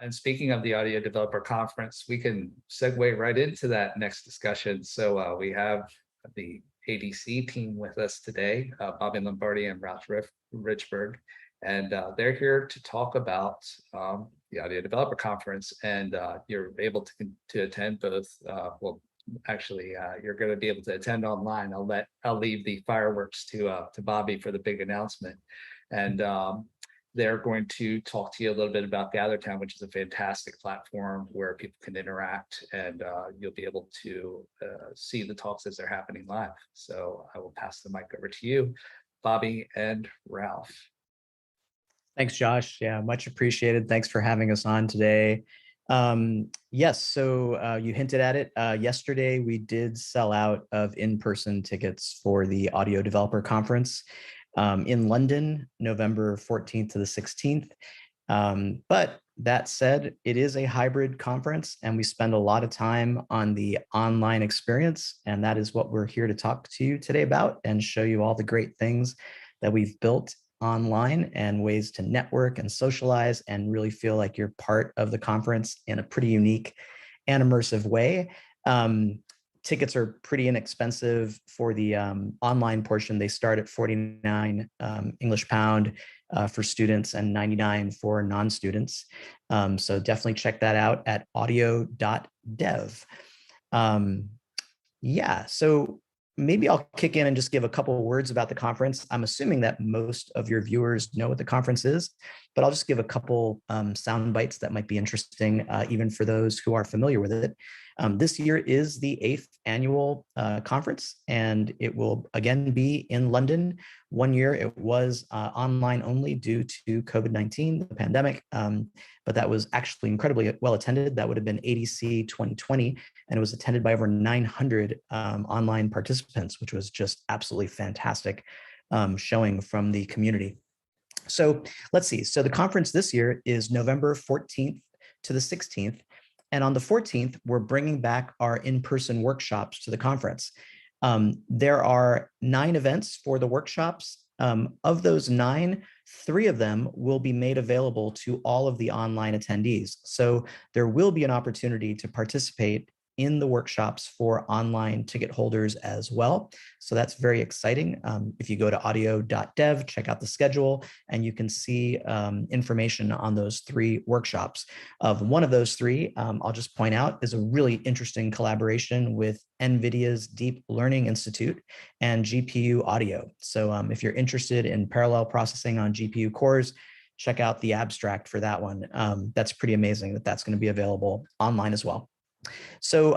And speaking of the Audio Developer Conference, we can segue right into that next discussion. So we have the ADC team with us today, Bobby Lombardi and Ralph Richbourg, and they're here to talk about the Audio Developer Conference. And you're able to attend both. Well, actually, you're going to be able to attend online. I'll leave the fireworks to Bobby for the big announcement, and they're going to talk to you a little bit about Gathertown, which is a fantastic platform where people can interact, and you'll be able to see the talks as they're happening live. So I will pass the mic over to you, Bobby and Ralph. Thanks, Josh. Yeah, much appreciated. Thanks for having us on today. Yes, so you hinted at it. Yesterday, we did sell out of in-person tickets for the Audio Developer Conference in London, November 14th to the 16th. But that said, it is a hybrid conference, and we spend a lot of time on the online experience, and that is what we're here to talk to you today about and show you all the great things that we've built online and ways to network and socialize and really feel like you're part of the conference in a pretty unique and immersive way. Tickets are pretty inexpensive for the online portion. They start at 49 English pound for students and 99 for non-students. So definitely check that out at audio.dev. Yeah, so maybe I'll kick in and just give a couple of words about the conference. I'm assuming that most of your viewers know what the conference is, but I'll just give a couple sound bites that might be interesting, even for those who are familiar with it. This year is the 8th annual conference, and it will again be in London. One year it was online only due to COVID-19, the pandemic, but that was actually incredibly well attended. That would have been ADC 2020, and it was attended by over 900 online participants, which was just absolutely fantastic showing from the community. So let's see. So the conference this year is November 14th to the 16th. And on the 14th, we're bringing back our in-person workshops to the conference. There are 9 events for the workshops. Of those 9, 3 of them will be made available to all of the online attendees. So there will be an opportunity to participate in the workshops for online ticket holders as well. So that's very exciting. If you go to audio.dev, check out the schedule, and you can see information on those 3 workshops. One of those 3, I'll just point out, is a really interesting collaboration with NVIDIA's Deep Learning Institute and GPU Audio. So if you're interested in parallel processing on GPU cores, check out the abstract for that one. That's pretty amazing that that's going to be available online as well. So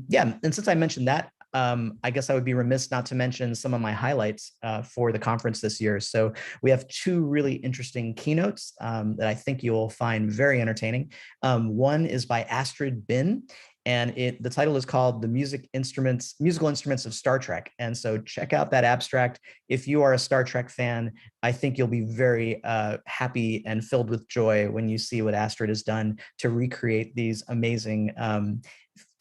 yeah, and since I mentioned that, I guess I would be remiss not to mention some of my highlights for the conference this year. So we have 2 really interesting keynotes that I think you will find very entertaining. One is by Astrid Bin, and the title is called The Musical Instruments of Star Trek. And so check out that abstract. If you are a Star Trek fan, I think you'll be very happy and filled with joy when you see what Astrid has done to recreate these amazing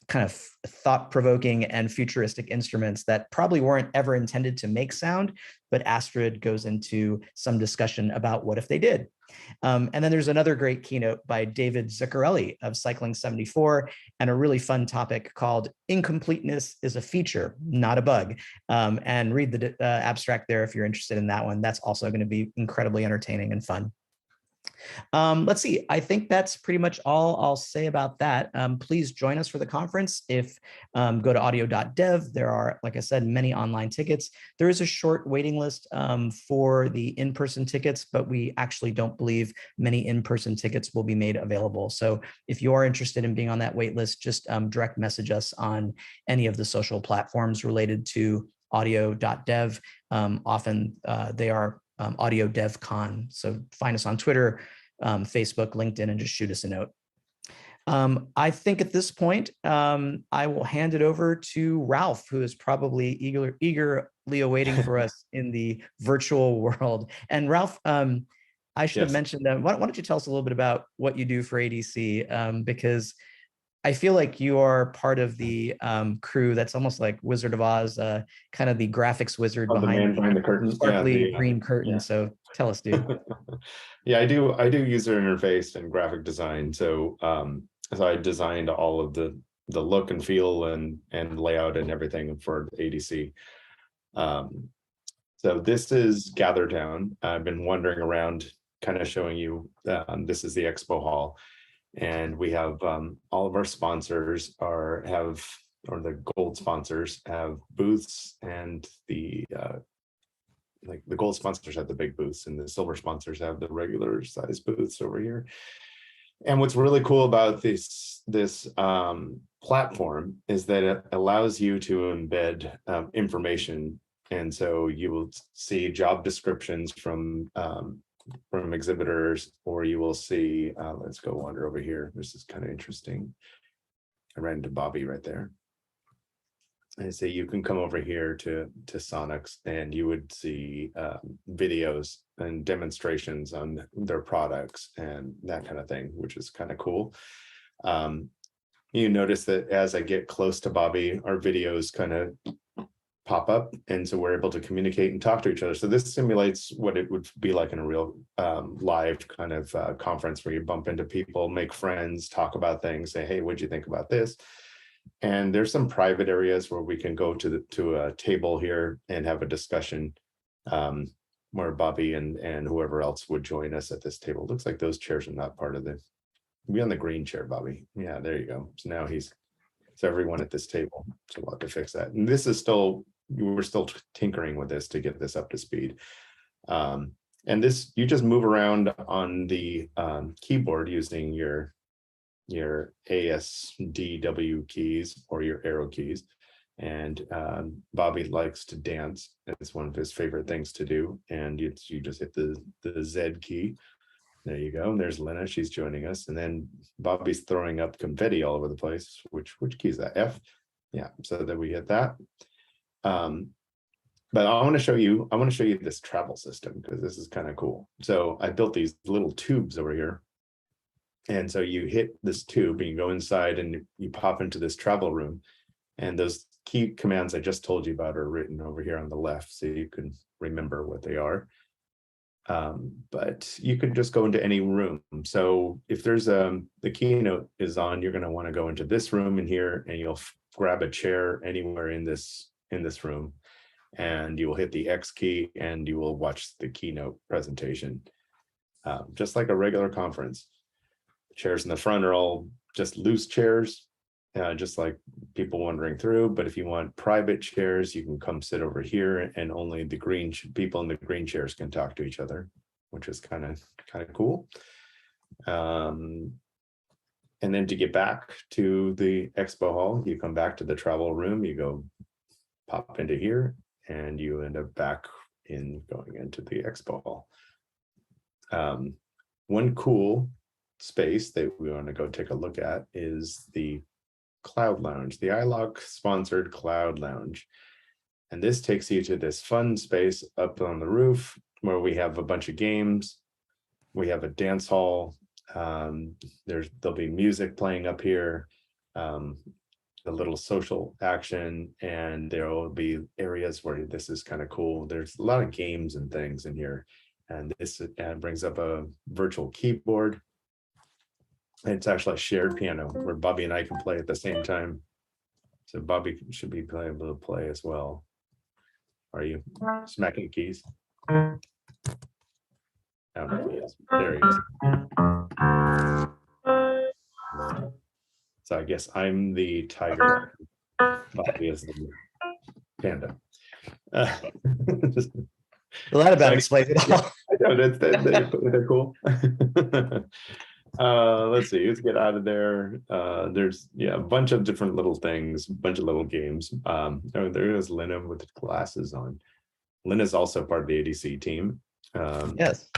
kind of thought-provoking and futuristic instruments that probably weren't ever intended to make sound, but Astrid goes into some discussion about what if they did. And then there's another great keynote by David Zuccarelli of Cycling 74, and a really fun topic called Incompleteness is a Feature, Not a Bug. And read the abstract there if you're interested in that one. That's also going to be incredibly entertaining and fun. Let's see, I think that's pretty much all I'll say about that. Please join us for the conference. If go to audio.dev, there are, like I said, many online tickets. There is a short waiting list for the in-person tickets, but we actually don't believe many in-person tickets will be made available. So if you are interested in being on that wait list, just direct message us on any of the social platforms related to audio.dev. Often they are Audio Dev Con. So find us on Twitter, Facebook, LinkedIn, and just shoot us a note. I think at this point, I will hand it over to Ralph, who is probably eagerly awaiting for us in the virtual world. And Ralph, I should have mentioned, why don't you tell us a little bit about what you do for ADC? Because I feel like you are part of the crew that's almost like Wizard of Oz, kind of the graphics wizard Oh, the man behind behind the curtain. sparkly green curtain. yeah. So tell us, dude. Yeah, I do user interface and graphic design. So so I designed all of the look and feel and layout and everything for ADC. So this is Gathertown. I've been wandering around kind of showing you, this is the expo hall. And we have all of our sponsors or the gold sponsors have booths, and the like the gold sponsors have the big booths and the silver sponsors have the regular size booths over here. And what's really cool about this platform is that it allows you to embed information. And so you will see job descriptions from exhibitors, or you will see, let's go wander over here. This is kind of interesting. I ran into Bobby right there. And so you can come over here to Sonics, and you would see videos and demonstrations on their products and that kind of thing, which is kind of cool. You notice that as I get close to Bobby, our videos kind of pop up, and so we're able to communicate and talk to each other. So this simulates what it would be like in a real live kind of conference, where you bump into people, make friends, talk about things, say, hey, what'd you think about this? And there's some private areas where we can go to a table here and have a discussion, where Bobby and whoever else would join us at this table. Looks like those chairs are not part of the, be on the green chair, Bobby. Yeah, there you go. So now so everyone at this table. So we'll have to fix that. And this is we're still tinkering with this to get this up to speed. And this, you just move around on the keyboard using your ASDW keys or your arrow keys. And Bobby likes to dance. It's one of his favorite things to do. And you just hit the Z key. There you go. And there's Lena. She's joining us. And then Bobby's throwing up confetti all over the place. Which key is that? F? Yeah. So that we hit that. But I want to show you this travel system, because this is kind of cool. So I built these little tubes over here. And so you hit this tube and you go inside and you pop into this travel room. And those key commands I just told you about are written over here on the left, so you can remember what they are. But you could just go into any room. So if there's the keynote is on, you're going to want to go into this room in here, and you'll grab a chair anywhere in this room, and you will hit the X key and you will watch the keynote presentation, just like a regular conference. Chairs in the front are all just loose chairs, just like people wandering through. But if you want private chairs, you can come sit over here, and only the green people in the green chairs can talk to each other, which is kind of cool. And then to get back to the expo hall, you come back to the travel room, you go pop into here, and you end up back going into the expo hall. One cool space that we want to go take a look at is the Cloud Lounge, the iLog sponsored Cloud Lounge. And this takes you to this fun space up on the roof where we have a bunch of games. We have a dance hall. There'll be music playing up here, a little social action, and there will be areas where this is kind of cool. There's a lot of games and things in here. And this brings up a virtual keyboard. It's actually a shared piano where Bobby and I can play at the same time. So Bobby should be able to play as well. Are you smacking keys? I don't know if he is. There he is. So I guess I'm the tiger. Bobby is the panda. Well, that about explains it all. I know they're cool. Let's see, let's get out of there. There's a bunch of different little things, a bunch of little games. There is Lena with the glasses on. Lena's also part of the ADC team. Yes.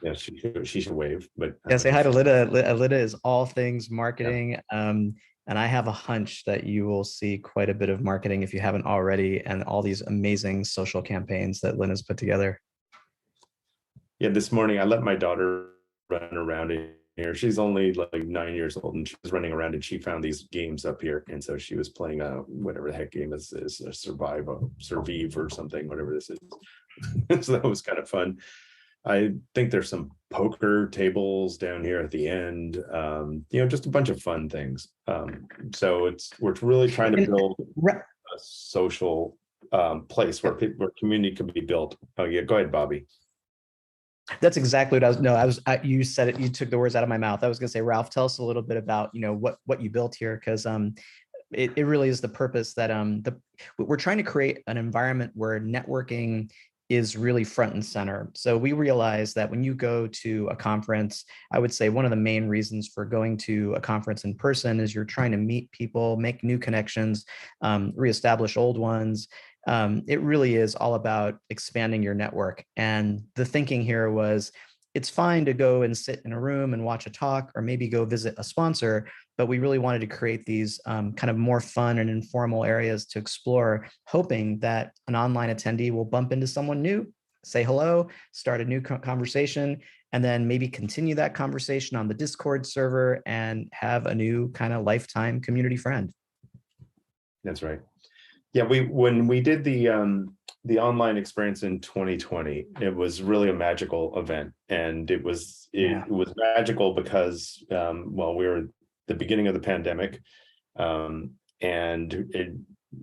Yeah, she should wave, but Yeah, say hi to Lida. Lida is all things marketing. And I have a hunch that you will see quite a bit of marketing if you haven't already, and all these amazing social campaigns that Lina's put together. Yeah, this morning I let my daughter run around here. She's only like 9 years old, and she was running around, and she found these games up here, and so she was playing a whatever the heck game this is, a survive or something, whatever this is. So that was kind of fun. I think there's some poker tables down here at the end, just a bunch of fun things. So we're really trying to build a social place where community can be built. Oh yeah, go ahead, Bobby. That's exactly what you said it, you took the words out of my mouth. I was gonna say, Ralph, tell us a little bit about, what you built here, because it really is the purpose that we're trying to create an environment where networking is really front and center. So we realize that when you go to a conference, I would say one of the main reasons for going to a conference in person is you're trying to meet people, make new connections, reestablish old ones. It really is all about expanding your network. And the thinking here was, it's fine to go and sit in a room and watch a talk, or maybe go visit a sponsor, but we really wanted to create these kind of more fun and informal areas to explore, hoping that an online attendee will bump into someone new, say hello, start a new conversation, and then maybe continue that conversation on the Discord server and have a new kind of lifetime community friend. That's right. Yeah, when we did the online experience in 2020, it was really a magical event, and it was magical because we were at the beginning of the pandemic, and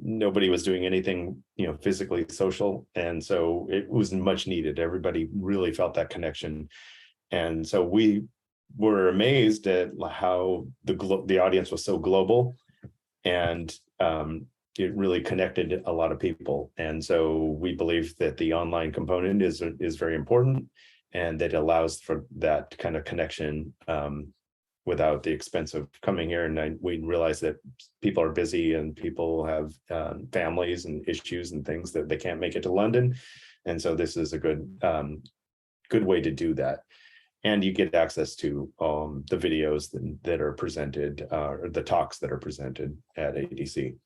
nobody was doing anything physically social, and so it was much needed. Everybody really felt that connection, and so we were amazed at how the audience was so global, and it really connected a lot of people. And so we believe that the online component is very important, and that allows for that kind of connection without the expense of coming here. And we realize that people are busy, and people have families and issues and things that they can't make it to London. And so this is a good way to do that. And you get access to the videos that are presented, or the talks that are presented at ADC,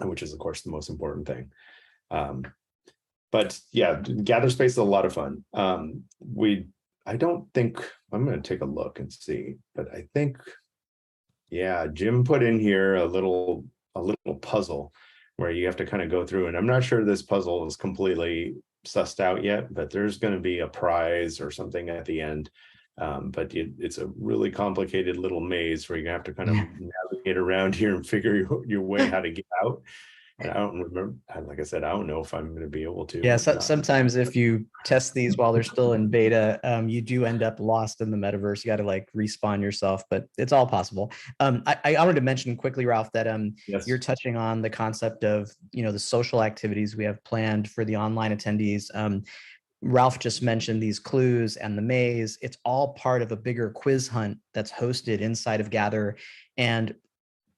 which is, of course, the most important thing. But yeah, Gather Space is a lot of fun. I don't think, I'm going to take a look and see, but I think, yeah, Jim put in here a little puzzle where you have to kind of go through, and I'm not sure this puzzle is completely sussed out yet, but there's going to be a prize or something at the end. But it's a really complicated little maze where you have to kind of navigate around here and figure your way how to get out. And I don't remember, like I said, I don't know if I'm going to be able to. Yeah, so sometimes if you test these while they're still in beta, you do end up lost in the metaverse. You got to like respawn yourself, but it's all possible. I wanted to mention quickly, Ralph, that yes, you're touching on the concept of the social activities we have planned for the online attendees. Ralph just mentioned these clues and the maze. It's all part of a bigger quiz hunt that's hosted inside of Gather. And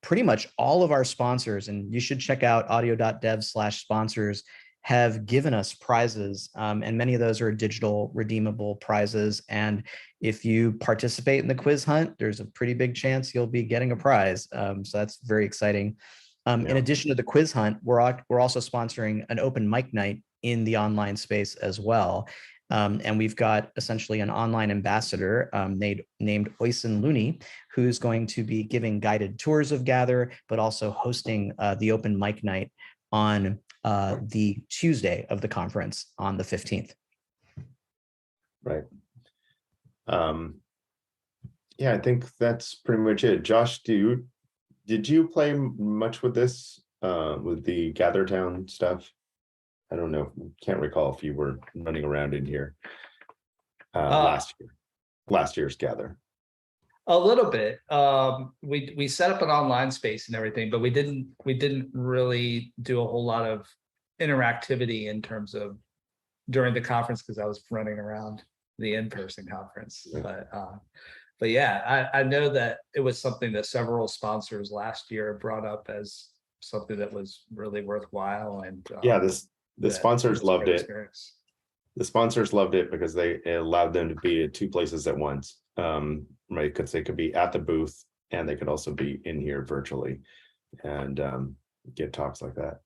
pretty much all of our sponsors, and you should check out audio.dev/sponsors, have given us prizes. And many of those are digital redeemable prizes. And if you participate in the quiz hunt, there's a pretty big chance you'll be getting a prize. So that's very exciting. In addition to the quiz hunt, we're also sponsoring an open mic night in the online space as well. And we've got essentially an online ambassador named Oysen Looney, who's going to be giving guided tours of Gather, but also hosting the open mic night on the Tuesday of the conference on the 15th. Right. Yeah, I think that's pretty much it. Josh, did you play much with this, with the Gathertown stuff? I don't know, can't recall if you were running around in here last year's Gather. A little bit. We set up an online space and everything, but we didn't really do a whole lot of interactivity in terms of during the conference, because I was running around the in-person conference. Yeah. But yeah, I know that it was something that several sponsors last year brought up as something that was really worthwhile. And yeah, the sponsors loved it. Experience. The sponsors loved it because it allowed them to be at two places at once, right? Because they could be at the booth, and they could also be in here virtually and get talks like that.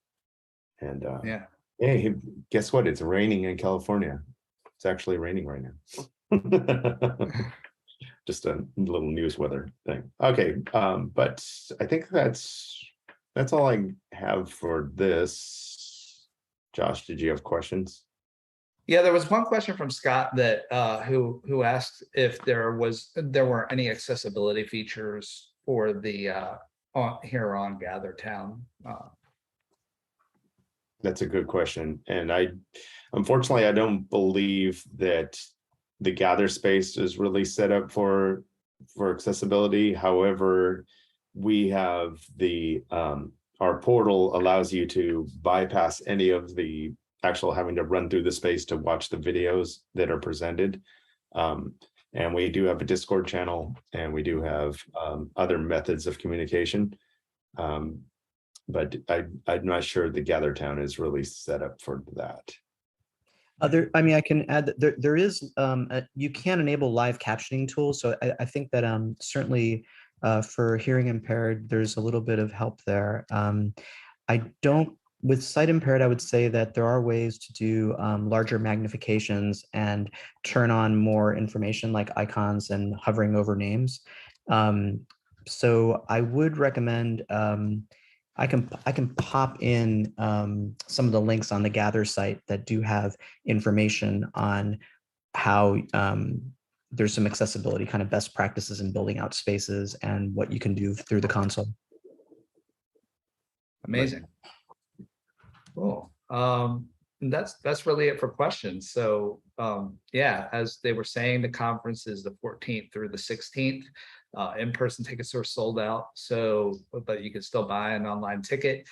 And yeah. Hey, guess what? It's raining in California. It's actually raining right now. just a little news weather thing. Okay, but I think that's all I have for this. Josh, did you have questions? Yeah, there was one question from Scott that who asked if there were any accessibility features for the here on Gathertown. That's a good question. And unfortunately, I don't believe that the gather space is really set up for accessibility. However, we have our portal allows you to bypass any of the actual having to run through the space to watch the videos that are presented. And we do have a Discord channel, and we do have other methods of communication. But I'm not sure the Gathertown is really set up for that. I mean, I can add that there is, you can enable live captioning tools. So I think that certainly for hearing impaired, there's a little bit of help there. With sight impaired, I would say that there are ways to do larger magnifications and turn on more information like icons and hovering over names. So I would recommend, I can pop in some of the links on the Gather site that do have information on how there's some accessibility kind of best practices in building out spaces and what you can do through the console. Amazing. Cool. That's really it for questions. So yeah, as they were saying, the conference is the 14th through the 16th. In-person tickets are sold out, so but you can still buy an online ticket.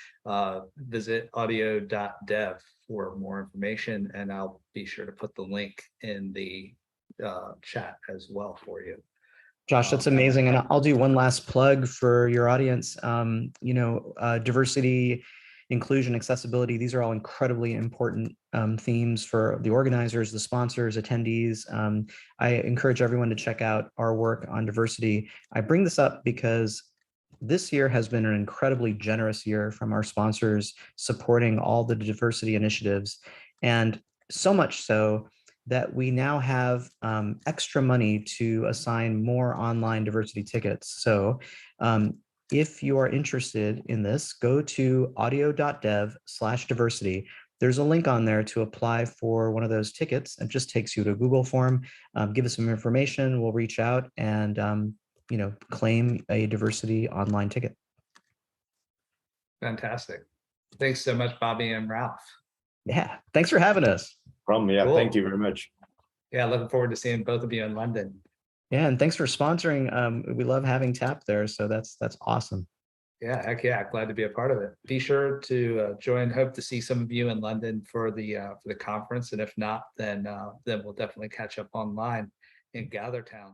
Visit audio.dev for more information, and I'll be sure to put the link in the chat as well for you. Josh, that's amazing. And I'll do one last plug for your audience. Diversity, inclusion, accessibility, these are all incredibly important themes for the organizers, the sponsors, attendees. I encourage everyone to check out our work on diversity. I bring this up because this year has been an incredibly generous year from our sponsors supporting all the diversity initiatives. And so much so that we now have extra money to assign more online diversity tickets. So if you are interested in this, go to audio.dev/diversity. There's a link on there to apply for one of those tickets. It just takes you to a Google form. Give us some information. We'll reach out and claim a diversity online ticket. Fantastic. Thanks so much, Bobby and Ralph. Yeah, thanks for having us. Problem, yeah, Cool. Thank you very much. Yeah, looking forward to seeing both of you in London. Yeah, and thanks for sponsoring. We love having TAP there, so that's awesome. Yeah, heck yeah, glad to be a part of it. Be sure to join. Hope to see some of you in London for the conference, and if not, then we'll definitely catch up online in Gathertown.